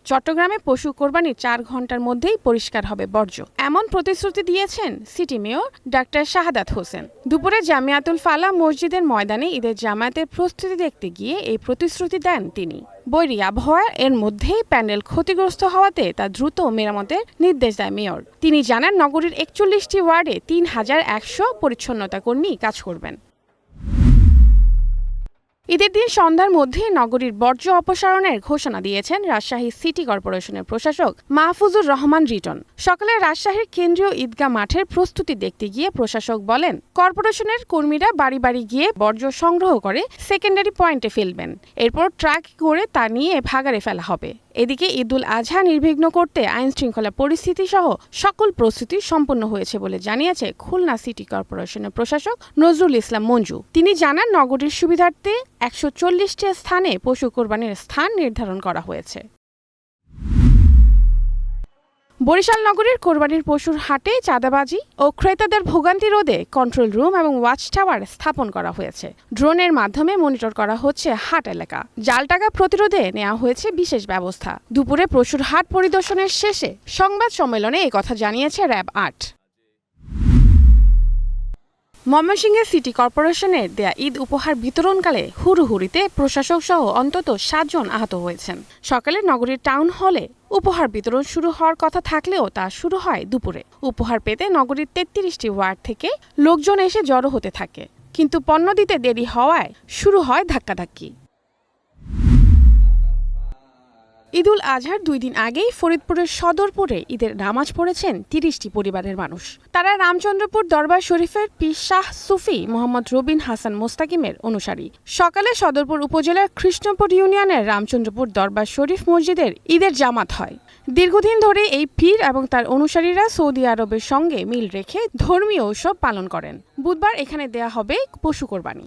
চট্টগ্রামে পশু কোরবানির 4 ঘন্টার মধ্যেই পরিষ্কার হবে বর্জ্য, এমন প্রতিশ্রুতি দিয়েছেন city mayor doctor Shahadat Hossain. দুপুরে জামিয়াতুল ফালাহ মসজিদের ময়দানে ঈদের জামায়াতের প্রস্তুতি দেখতে গিয়ে এই প্রতিশ্রুতি দেন তিনি। বৈরী আবহাওয়া এর মধ্যেই প্যান্ডেল ক্ষতিগ্রস্ত হওয়াতে তা দ্রুত মেরামতের নির্দেশ দেয় মেয়র। তিনি জানান, নগরীর 41টি ওয়ার্ডে 3100 পরিচ্ছন্নতা কর্মী কাজ করবেন। ঈদের দিন সন্ধ্যার মধ্যে নগরীর বর্জ্য অপসারণের ঘোষণা দিয়েছেন রাজশাহী সিটি কর্পোরেশনের প্রশাসক মাহফুজুর রহমান রিটন। সকালে রাজশাহীর কেন্দ্রীয় ঈদগাহ মাঠের প্রস্তুতি দেখতে গিয়ে প্রশাসক বলেন, কর্পোরেশনের কর্মীরা বাড়ি বাড়ি গিয়ে বর্জ্য সংগ্রহ করে সেকেন্ডারি পয়েন্টে ফেলবেন, এরপর ট্রাক করে তা নিয়ে ভাগাড়ে ফেলা হবে। এদিকে ঈদুল আজহা নির্বিঘ্ন করতে আইনশৃঙ্খলা পরিস্থিতি সহ সকল প্রস্তুতি সম্পন্ন হয়েছে বলে জানিয়েছে খুলনা সিটি কর্পোরেশনের প্রশাসক নজরুল ইসলাম মঞ্জু। তিনি জানান, নগরীর সুবিধার্থে 140টি স্থানে পশু কোরবানির স্থান নির্ধারণ করা হয়েছে। বরিশাল নগরীর কোরবানির পশুর হাটে চাঁদাবাজি ও ক্রেতাদের ভোগান্তি রোধে কন্ট্রোল রুম এবং ওয়াচ টাওয়ার স্থাপন করা হয়েছে। ড্রোনের মাধ্যমে মনিটর করা হচ্ছে হাট এলাকা। জাল টাকা প্রতিরোধে নেওয়া হয়েছে বিশেষ ব্যবস্থা। দুপুরে পশুর হাট পরিদর্শনের শেষে সংবাদ সম্মেলনে একথা জানিয়েছে র্যাব ৮। ময়মনসিংহে সিটি কর্পোরেশনের দেয়া ঈদ উপহার বিতরণকালে হুড়োহুড়িতে প্রশাসক সহ অন্তত 7 জন আহত হয়েছেন। সকালে নগরীর টাউন হলে উপহার বিতরণ শুরু হওয়ার কথা থাকলেও তা শুরু হয় দুপুরে। উপহার পেতে নগরীর 33টি ওয়ার্ড থেকে লোকজন এসে জড়ো হতে থাকে, কিন্তু পণ্য দিতে দেরি হওয়ায় শুরু হয় ধাক্কাধাক্কি। ঈদুল আজহার 2 দিন আগেই ফরিদপুরের সদরপুরে ঈদের নামাজ পড়েছেন 30টি পরিবারের মানুষ। তারা রামচন্দ্রপুর দরবার শরীফের পীর শাহ সুফি মোহাম্মদ রবিন হাসান মোস্তাকিমের অনুসারী। সকালে সদরপুর উপজেলার কৃষ্ণপুর ইউনিয়নের রামচন্দ্রপুর দরবার শরীফ মসজিদের ঈদের জামাত হয়। দীর্ঘদিন ধরে এই পীর এবং তার অনুসারীরা সৌদি আরবের সঙ্গে মিল রেখে ধর্মীয় উৎসব পালন করেন। বুধবার এখানে দেয়া হবে পশু কোরবানি।